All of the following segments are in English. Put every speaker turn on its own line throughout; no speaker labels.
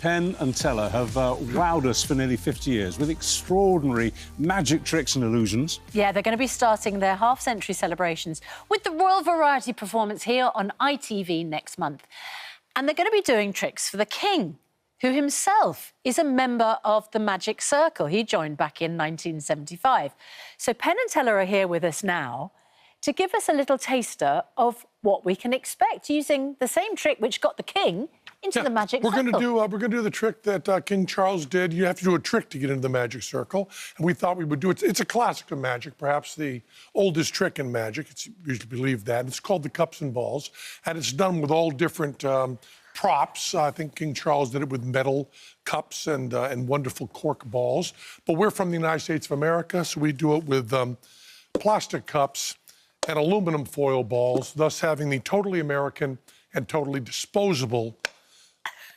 Penn and Teller have wowed us for nearly 50 years with extraordinary magic tricks and illusions.
Yeah, they're going to be starting their half-century celebrations with the Royal Variety performance here on ITV next month. And they're going to be doing tricks for the King, who himself is a member of the Magic Circle. He joined back in 1975. So Penn and Teller are here with us now to give us a little taster of what we can expect using the same trick which got the King into the Magic Circle.
We're going to do the trick that King Charles did. You have to do a trick to get into the Magic Circle, and we thought we would do it. It's a classic of magic, perhaps the oldest trick in magic. It's usually believed that. It's called the cups and balls, and it's done with all different props. I think King Charles did it with metal cups and wonderful cork balls. But we're from the United States of America, so we do it with plastic cups and aluminum foil balls, thus having the totally American and totally disposable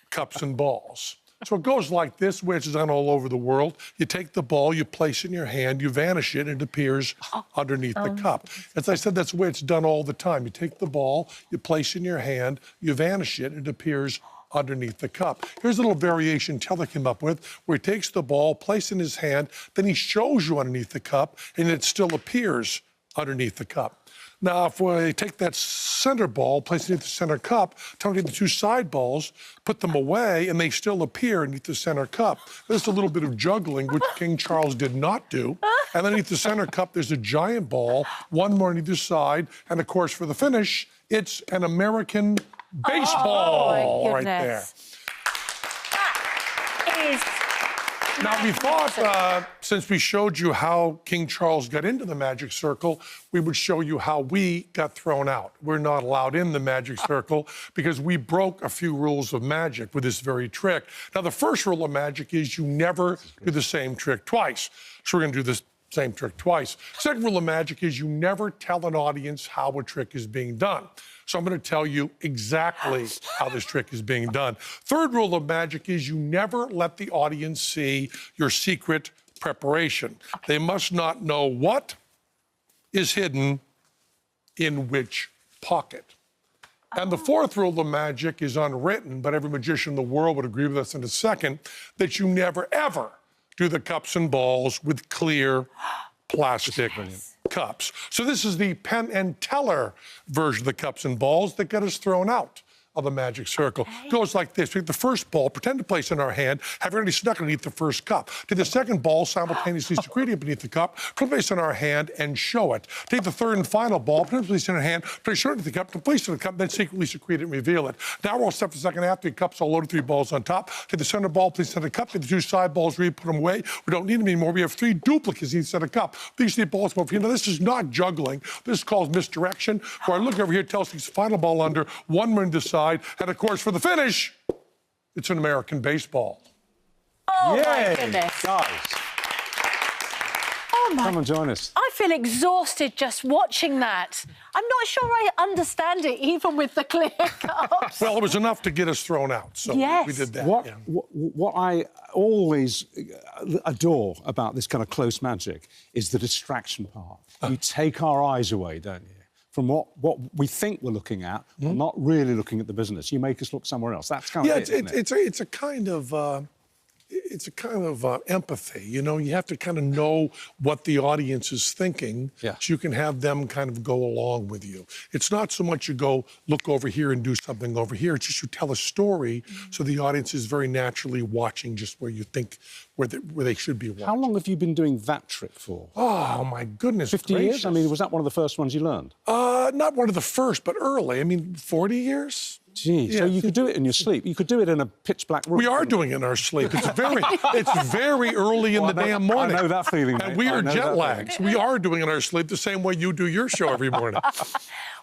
cups and balls. So it goes like this, which is done all over the world. You take the ball, you place it in your hand, you vanish it, and it appears underneath the cup. As I said, that's the way it's done all the time. You take the ball, you place it in your hand, you vanish it, and it appears underneath the cup. Here's a little variation Teller came up with, where he takes the ball, places it in his hand, then he shows you underneath the cup, and it still appears underneath the cup. Now, if we take that center ball, place it in the center cup, take the two side balls, put them away, and they still appear underneath the center cup. There's a little bit of juggling, which King Charles did not do. And underneath the center cup, there's a giant ball, one more on either side. And, of course, for the finish, it's an American baseball right there.
That is...
Now, we thought, since we showed you how King Charles got into the Magic Circle, we would show you how we got thrown out. We're not allowed in the Magic Circle because we broke a few rules of magic with this very trick. Now, the first rule of magic is you never do the same trick twice. So we're going to do this same trick twice. Second rule of magic is you never tell an audience how a trick is being done. So I'm going to tell you exactly how this trick is being done. Third rule of magic is you never let the audience see your secret preparation. They must not know what is hidden in which pocket. And the fourth rule of magic is unwritten, but every magician in the world would agree with us in a second, that you never, ever do the cups and balls with clear plastic cups. So this is the Penn and Teller version of the cups and balls that got us thrown out of the Magic Circle. It goes like this. We take the first ball, pretend to place in our hand, have it already snuck underneath the first cup. Take the second ball, simultaneously secrete it beneath the cup, place it in our hand and show it. Take the third and final ball, pretend to place it in our hand, place it underneath the cup, place it in the cup, then secretly secrete it and reveal it. Now we're all set for the second half. 3 cups all loaded, 3 balls on top. Take the center ball, place it in the cup, take the 2 side balls, put them away. We don't need them anymore. We have 3 duplicates in each set of cup. These 3 balls over here. Now this is not juggling. This is called misdirection, where I look over here, tells me final ball under, 1 more to the side, and of course, for the finish, it's an American baseball.
Oh, my goodness.
Guys,
oh, my...
come and join us.
I feel exhausted just watching that. I'm not sure I understand it, even with the clear cups.
Well, it was enough to get us thrown out, so we did that.
What I always adore about this kind of close magic is the distraction part. You take our eyes away, don't you? From what we think we're looking at, not really looking at the business. You make us look somewhere else. That's kind of it, isn't it?
It's a kind of empathy. You know, you have to kind of know what the audience is thinking, so you can have them kind of go along with you. It's not so much you go look over here and do something over here. It's just you tell a story, so the audience is very naturally watching just where you think where they should be watching.
How long have you been doing that trick for?
Oh my goodness!
50 years? I mean, was that one of the first ones you learned?
Not one of the first, but early. I mean, 40 years.
Gee, so you could do it in your sleep. You could do it in a pitch-black room.
We are doing it in our sleep. It's very early in the damn morning.
I know that feeling, mate.
And we are jet lagged. So we are doing it in our sleep the same way you do your show every morning.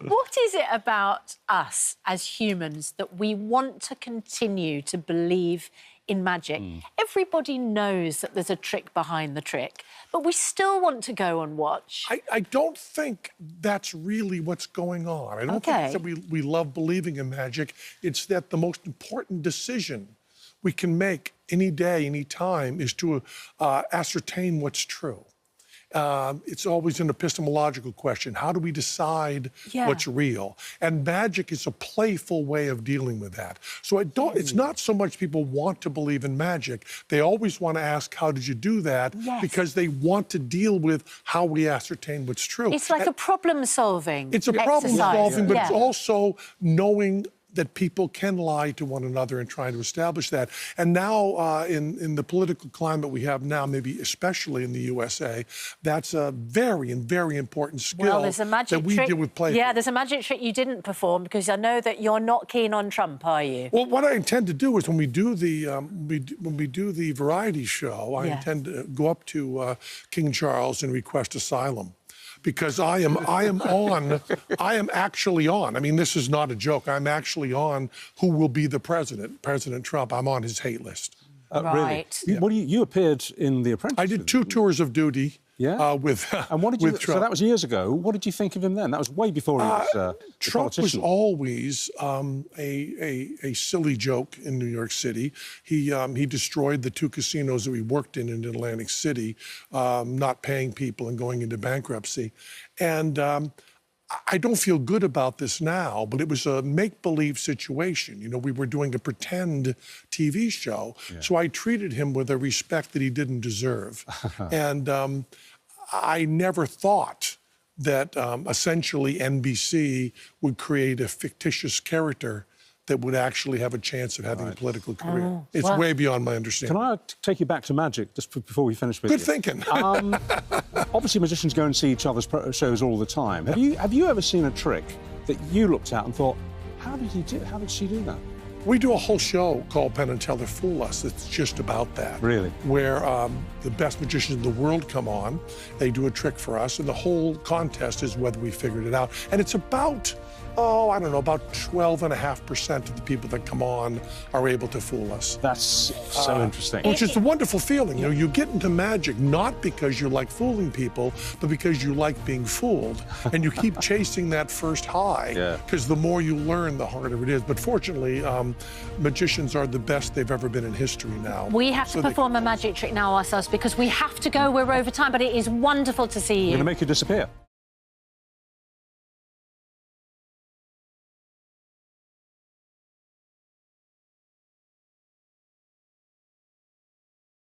What is it about us as humans that we want to continue to believe in magic? Everybody knows that there's a trick behind the trick, but we still want to go and watch.
I don't think that's really what's going on. I don't think it's that we love believing in magic. It's that the most important decision we can make any day, any time, is to ascertain what's true. it's always an epistemological question. How do we decide what's real? And magic is a playful way of dealing with that. So it's not so much people want to believe in magic. They always want to ask, how did you do that? Because they want to deal with how we ascertain what's true.
It's like a problem-solving
It's a problem-solving, but it's also knowing that people can lie to one another and trying to establish that. And now, in the political climate we have now, maybe especially in the USA, that's a very important skill that we deal with playfully.
Yeah, there's a magic trick you didn't perform, because I know that you're not keen on Trump, are you?
Well, what I intend to do is when we do the variety show, I intend to go up to King Charles and request asylum. Because I am actually on. I mean, this is not a joke. I'm actually on who will be the president, President Trump. I'm on his hate list.
Right.
Really? You appeared in The Apprentice.
I did 2 tours of duty. With
and what did you?
Trump.
So that was years ago. What did you think of him then? That was way before he was
Trump was always a silly joke in New York City. He destroyed the 2 casinos that we worked in Atlantic City, not paying people and going into bankruptcy. And I don't feel good about this now, but it was a make-believe situation. You know, we were doing a pretend TV show, so I treated him with a respect that he didn't deserve. And I never thought that essentially NBC would create a fictitious character that would actually have a chance of having a political career. It's way beyond my understanding.
Can I take you back to magic just before we finish with
Good thinking.
Obviously, magicians go and see each other's shows all the time. Have you ever seen a trick that you looked at and thought, how did she do that?
We do a whole show called Penn and Teller Fool Us. It's just about that.
Really?
Where the best magicians in the world come on, they do a trick for us, and the whole contest is whether we figured it out. And it's about, I don't know, about 12.5% of the people that come on are able to fool us.
That's so interesting.
Which is a wonderful feeling. You know, you get into magic not because you like fooling people, but because you like being fooled. And you keep chasing that first high, because the more you learn, the harder it is. But fortunately, magicians are the best they've ever been in history now.
We have to perform a magic trick now ourselves, because we have to go. We're over time, but it is wonderful to see you.
We're going to make you disappear.